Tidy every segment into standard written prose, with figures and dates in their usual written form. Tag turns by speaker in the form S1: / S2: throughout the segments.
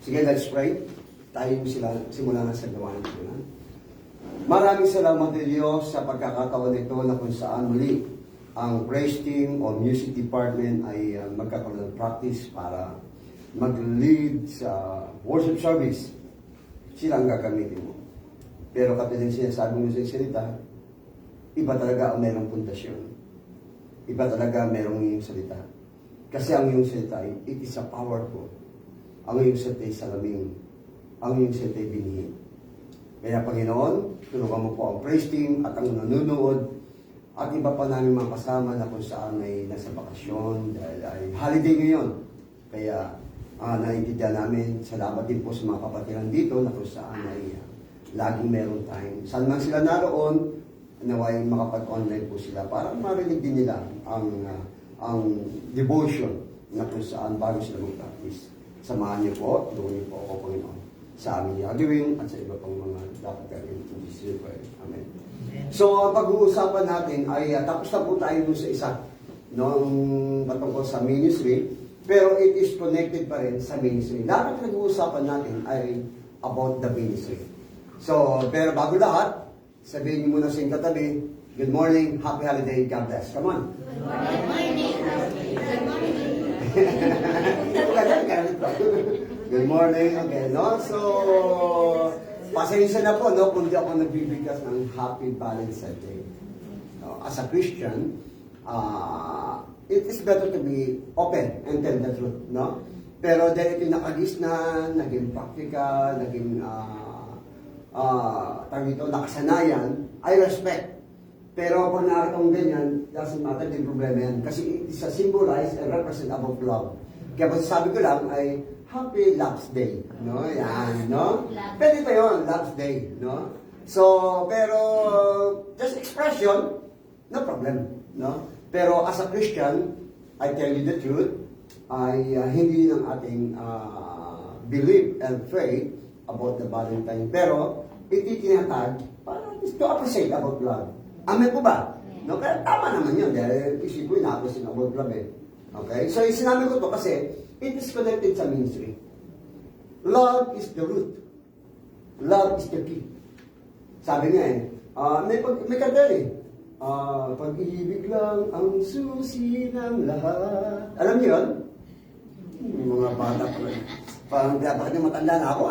S1: Sige, let's pray. Tayo simula na sa gawain ko na. Maraming salamat din Diyos sa pagkakataon nito na kung saan muli ang praise team o music department ay magkakaroon ng practice para mag-lead sa worship service. Sila ang gagamitin mo. Pero kapag sinasabi mo sa salita, iba talaga ang merong puntasyon. Iba talaga merong iyong salita. Kasi ang iyong salita, it is a powerful. Ang iyong salita ay salaming. Ang iyong salita ay binihin. Kaya Panginoon, tulungan mo po ang praise team at ang nanonood at iba pa namin mga kasama na kung saan ay nasa bakasyon dahil ay holiday ngayon. Kaya naiintindihan namin, salamat din po sa mga kapatiran dito na kung saan ay laging meron time. Saan man sila naroon, naway makapag-online po sila para marinig din nila ang devotion na kung saan bago sila mag-practice. Samahan niyo po, doon niyo po ako, Panginoon, sa aming gagawin at sa iba pang mga dapat gawin. In Jesus' name, Amen. So, ang pag-uusapan natin ay tapos na po tayo dun sa isa noong patungkol sa ministry, pero it is connected pa rin sa ministry. Dapat nag-uusapan natin ay about the ministry. So, pero bago lahat, sabihin niyo muna sa inyong katabi, good morning, happy holiday, God bless. Come on.
S2: Good morning. Good morning.
S1: Good morning again, no? So, pasensya na po, no, kung di ako nagbibigkas ng Happy Valentine's Day. No, as a Christian, it is better to be open and tell the truth, no? Pero dahil ito nakagisnan, naging practical, naging nakasanayan, I respect. Pero pag nakakatong ganyan, doesn't matter, din problema yan. Kasi it is a symbolize and represent about love. Kaya pag sabi ko lang ay Happy Love's Day, no? Yan, no? Pwede pa yun, Love's Day, no? So, pero just expression, no problem, no? Pero as a Christian, I tell you the truth, ay hindi ng ating belief and faith about the Valentine. Pero, ititinatag para to appreciate about love. Amen po ba? No? Kaya tama naman yun, dahil isip ko ina-appreciate about love eh. Okay? So, sinabi ko to kasi, it is connected sa ministry. Love is the root. Love is the key. Sabi niya may kanta eh. Pag-ibig lang ang susi ng lahat. Alam niyo yun? Mga bata pa lang. Parang dapat yung matanda na ako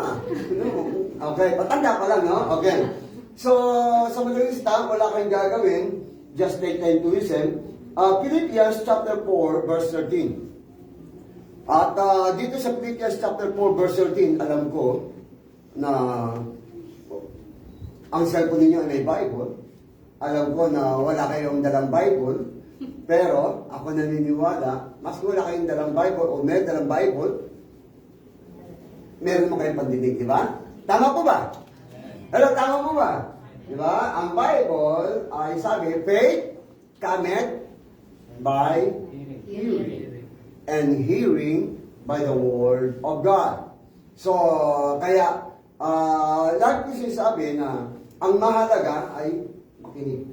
S1: Okay, matanda pa lang, no? Okay. So, sa madaling sita, wala kayong gagawin. Just take time to listen. Philippians chapter 4, verse 13. At dito sa Philippians chapter 4, verse 13, alam ko na ang cellphone ninyo ay may Bible. Alam ko na wala kayong dalang Bible. Pero ako naniniwala, mas wala kayong dalang Bible o may dalang Bible, meron mo kayong pandinig, di ba? Tama po ba? Hello, tama po ba? Di ba? Ang Bible ay sabi, faith cometh by hearing. And hearing by the word of God. So, kaya, lagi ko sinasabi na ang mahalaga ay makinig.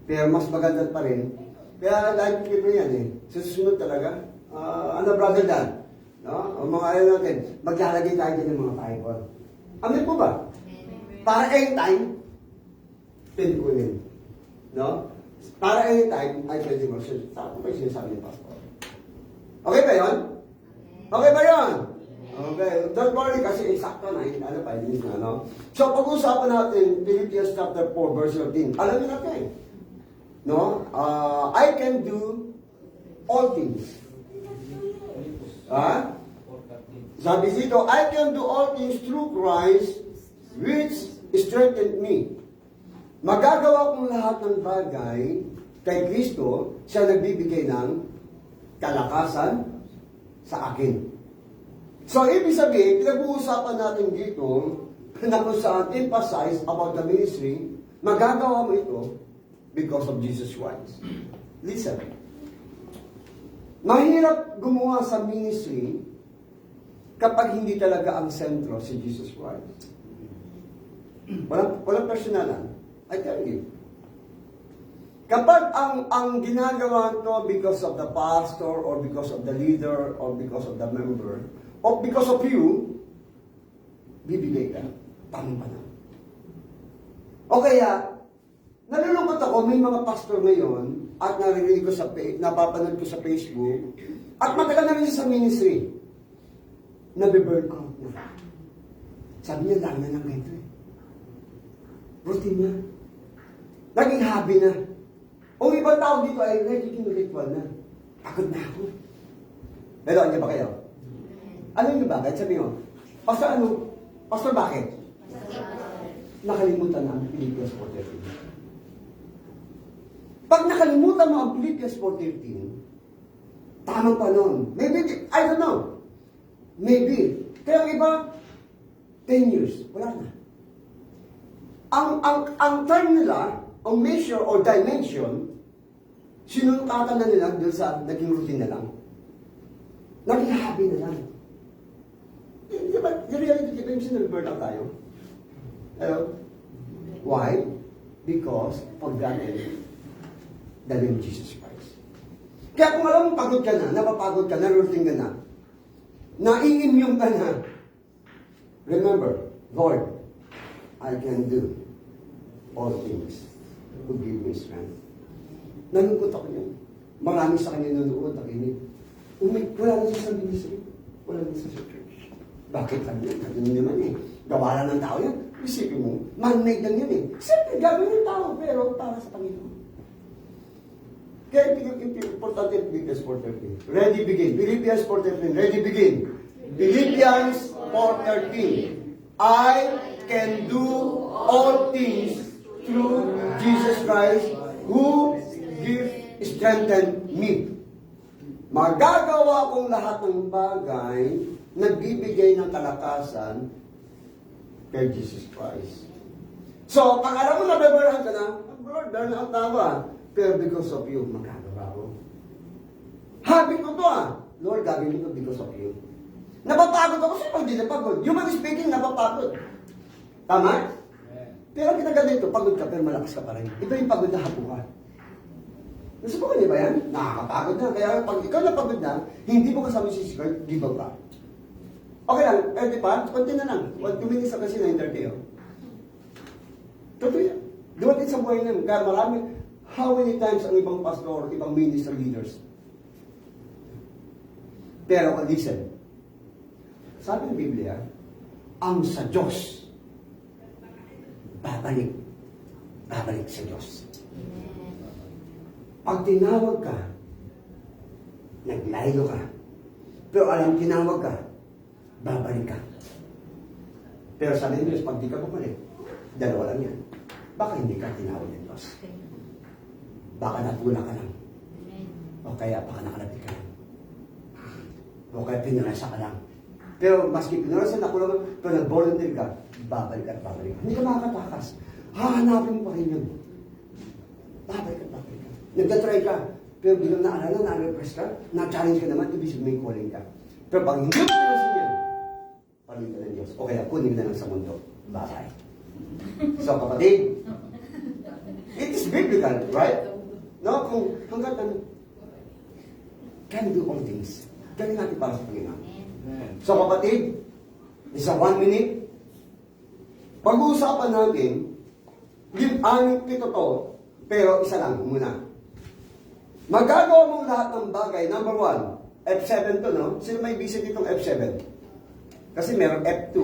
S1: Pero mas maganda pa rin. Kaya lagi ko yan eh. Susunod talaga. Brother Dan? No? Ang mga ayaw natin, maglalagay tayo din ng mga Bible. Amen po ba? Para anytime, pwede ko yun. No? Para anytime, ay pwede mo. Saan ko sinasabi ni Pastor? Okay ba yun? Okay ba yun? Okay. Don't worry kasi eksakto na. Ano pa, hindi na, no? So, pag-usapan natin, Philippians chapter 4, verse 13. Alam niyo natin, no? I can do all things. Sabi dito, I can do all things through Christ which strengthened me. Magagawa kong lahat ng bagay kay Kristo, siya nagbibigay ng kalakasan sa akin. So, ibig sabihin, pinag-uusapan natin dito na kung saan emphasize about the ministry, magagawa mo ito because of Jesus Christ. Listen. Mahirap gumawa sa ministry kapag hindi talaga ang sentro si Jesus Christ. Walang personalan. I tell you. Kapag ang ginagawa to because of the pastor or because of the leader or because of the member or because of you, bibigay ka. Tamang panahon. O kaya, nalulungkot ako, may mga pastor ngayon, at naririnig ko napapanood ko sa Facebook, at matagal na rin siya sa ministry, nabe-burn out na. Sabi niya, dami na ng ganito eh. Routine na. Naging hobby na. O ibang tao dito ay nagiging ritual na. Pagod na ako. Pero ano ba kayo? Ano yung bakit? Sabi mo, Pastor ano? Pastor bakit? Nakalimutan na ang Philippians 4:13. Pag nakalimutan mo ang Philippians 4:13, tamang panahon. Maybe, I don't know. Maybe. Kaya ang iba, 10 years. Wala na. Ang term nila, ang measure or dimension, sinunukatan na nila doon sa naging routine na lang. Naging hobby na lang. Di ba? Di reality, di ba yung sinunod-burnout tayo? Hello? Why? Because forgotten the name of Jesus Christ. Kaya kung alam mo pagod ka na, napapagod ka na, routine ka na, naiimmune ka na, remember, Lord, I can do all things who give me strength. Nalungkot ako yun. Marami sa kanya nanonood, nakinig. Wala na siya sa ministry. Wala na siya sa church. Bakit kami? Kami naman eh. Gawa lang ng tao yan. Isipin mo, man-made lang yan eh. Siyempre, gagawin ng tao, pero para sa Panginoon. Kaya importante yung Philippians 4:13. Ready, begin. Philippians 4:13. Ready, begin. Philippians 4:13. I can do all things through Jesus Christ who strengthen me. Magagawa kong lahat ng bagay nagbibigay ng kalakasan kay Jesus Christ. So, pag alam mo na beberahan ka na, Lord, burn out na ako ah. Pero because of you, magagawa ko. Habit ko to ah. Lord, gagawin ko because of you. Napapagod ako kasi pag di napagod. Human speaking, napapagod. Tama? Pero ang kinaganito, pagod ka pero malakas ka pa rin. Ito yung pagod na hapuhan. Nasubukan niyo ba yan? Nakakapagod na. Kaya pag ikaw napagod na, hindi mo kasama si Jesus, give up ka. Okay lang, di ba? Konti na lang. 1-2 minutes na kasi na-interview. Totoo yan. Dumating sa buhay namin. Kaya marami, how many times ang ibang pastor, ibang minister leaders? Pero listen, sabi ng Biblia, ang sa Diyos, babalik sa Diyos. Pag tinawag ka, naglaylo ka, pero alam tinawag ka, babalik ka. Pero sabi ng Diyos, pag di ka bumalik, dalawa lang yan. Baka hindi ka tinawag ng Diyos. Baka natula ka lang. O kaya baka nakalapit ka lang. O kaya pinarasa ka lang. Pero maski pinarasan ako lang, pero nag-volunteer ka, babalik ka at babalik ka. Hindi ka makakatakas. Hahanapin mo pa rin yun. Babalik ka. Nagtatry ka, pero bilang naalala, na-repress ka, na-challenge ka naman, ibig sabihin may calling ka. Pero pag hindi mo pinarasan yan, paling ka ng Diyos. O kaya kunin ka na lang sa mundo. Bye-bye. So kapatid, it is biblical, right? No, kung hanggat ano, can do all things. Gawin natin para sa Panginoon. So kapatid, isa 1 minute, pag-uusapan natin, yung 6 to, pero isa lang muna. Magagawa mong lahat ng bagay, number 1, F7 to, no? Sino may visit itong F7? Kasi merong F2.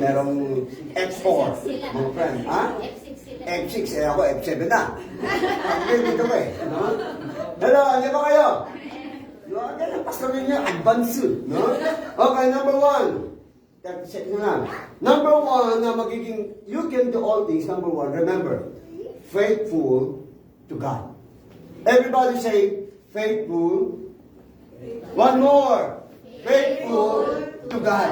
S1: Merong F4. Mga friend, ha? F6, eh ako F7 na. Hindi, dito ko eh. No? Hello, ano ba kayo? No, ganyan, pastor ninyo, advance, no? Okay, number 1. 30 seconds na lang. Number 1 na magiging, you can do all things, number 1, remember, faithful to God. Everybody say, faithful. One more. Faithful to God.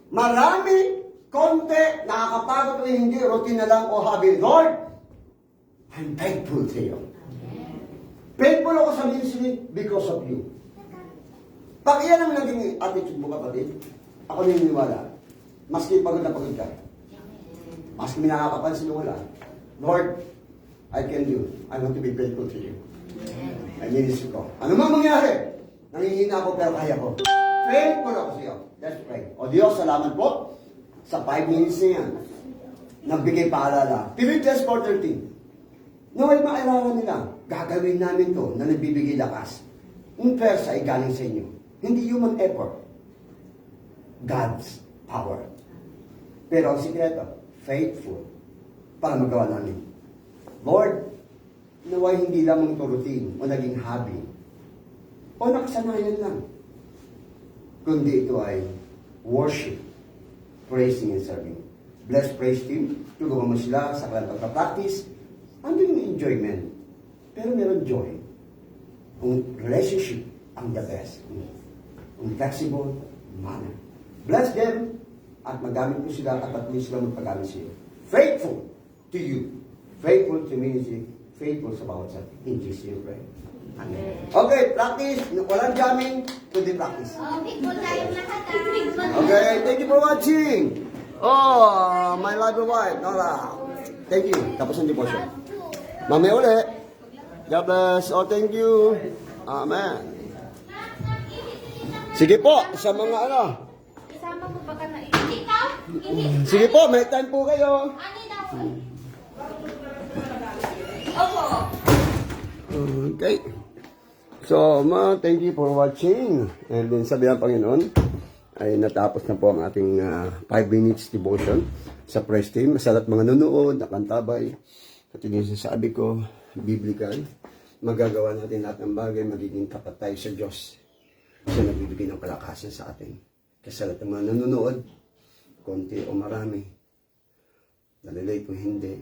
S1: Marami, konti, nakakapagod o hindi, routine na lang o hobby. Lord, I'm thankful to you. Faithful ako sa ministry because of you. Pag iyan ang naging attitude mo, kapatid, ako naniniwala, maski pagod na pagod ka, maski may nakakapansin mo wala, Lord, I can do. I want to be faithful to you. Ay ministry ko. Ano man mangyari, Nangihina ako pero kaya ko. Faithful ako sa iyo. Let's pray. O Diyos, salamat po sa 5 minutes na yan. Nagbigay paalala. Philippians 4:13. Naway maarawan nila. Gagawin namin to na nagbibigay lakas. Yung pwersa ay galing sa inyo. Hindi human effort. God's power. Pero ang sikreto, faithful para magawa namin. Lord, naway hindi lamang ito routine o naging hobby o nakasanayan lang. Kundi ito ay worship, praising and serving. Bless praise team. Tulungan mo sila sa kanilang pagpa-practice. Andun yung enjoyment. Pero meron joy. Ang relationship ang the best. Ang flexible manner. Bless them at magamit mo sila at patuloy sila magpagamit sa iyo. Faithful to you. Faithful to ministry. Faithful sa bawat sa in Jesus' name, pray. Amen. Okay, practice. Walang jamming, kundi practice.
S2: Big po tayong lahat. Big po.
S1: Okay, thank you for watching. Oh, my lovely wife, Nora. Thank you. Tapos ang devotion. Mamaya ulit. God bless. Oh, thank you. Amen. Sige po, sa mga ano.
S2: Isama mo baka na ikaw?
S1: Sige po, may time po kayo.
S2: Ano daw? Opo.
S1: Okay. So, thank you for watching. And then sabi ng Panginoon, ay natapos na po ang ating 5 minutes devotion sa praise team. Sa lahat mga nanonood, nakantabay. At yung sasabi ko, biblical, magagawa natin lahat ng bagay, magiging tapat tayo sa Diyos. Siya nagbibigay ng kalakasan sa atin. Kasi sa lahat ng mga nanonood, konti o marami, nalilate o hindi,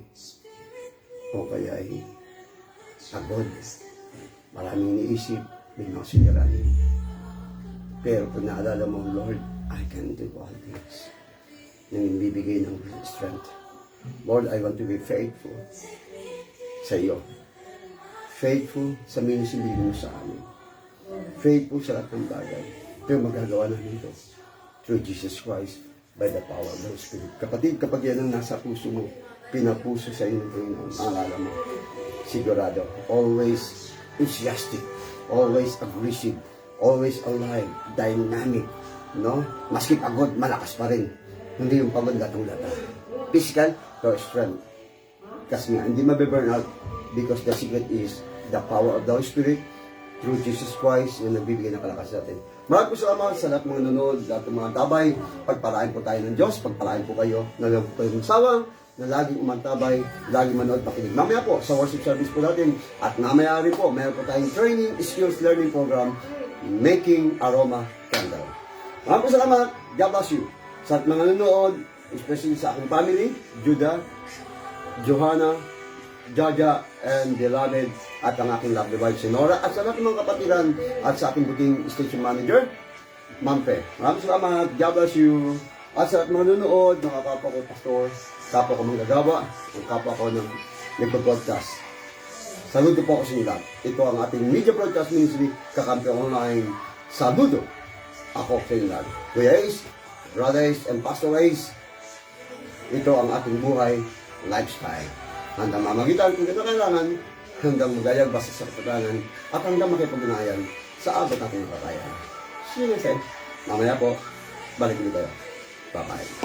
S1: o kaya ay pagod, maraming iniisip, may mga siniranin. Pero kung naalala mo, Lord, I can do all things. Nang bibigay ng strength. Lord, I want to be faithful sa iyo. Faithful sa ministry mo sa amin. Faithful sa lahat ng bagay. Pero magagawa namin ito through Jesus Christ by the power of the Holy Spirit. Kapatid, kapag yan ang nasa puso mo, pinapuso sa iyo ng Panginoon, maalala mo, sigurado, always enthusiastic, always aggressive, always alive, dynamic, no? Maski pagod, malakas pa rin. Hindi yung pagod latong-lata. Physical, to strength. Kasi nga, hindi mabe-burn out because the secret is the power of the Holy Spirit through Jesus Christ na nagbibigay ng kalakas natin. Maraming po salamat sa lahat ng mga nanonood, lahat ng mga tabay. Pagpalain po tayo ng Diyos, pagpalain po kayo na lang po kayong sawang, na laging umantabay, laging manood, pakinig. Mamaya po, sa worship service po natin, at mamaya rin po, meron po tayong training, skills learning program, Making Aroma Candle. Maraming po salamat, God bless you. Sa mga nanonood, especially sa aking family, Judah, Johanna, Jaja, and beloved, at ang aking lovely wife, si Nora, at sa lahat ng mga kapatiran, at sa aking buting station manager, Mampe. Maraming salamat, God bless you. At sa lahat ng mga nanonood, mga kapwa ko, pastor, kapwa ko manggagawa, ang kapwa ko ng nagpo-broadcast. Saludo po ako sa inyo lahat. Ito ang ating media broadcast ministry, Kakampi Online. Saludo ako sa inyo lahat. Kuya Ace, Brother Ace, and Pastor Ace, ito ang ating buhay lifestyle. Hanggang mamagitan kung ito kailangan, hanggang magayag basta sa katatangan, at hanggang makipag-unayan sa abot natin ng kakayahan. See you next time. Mamaya po, balik ulit tayo. Bye-bye.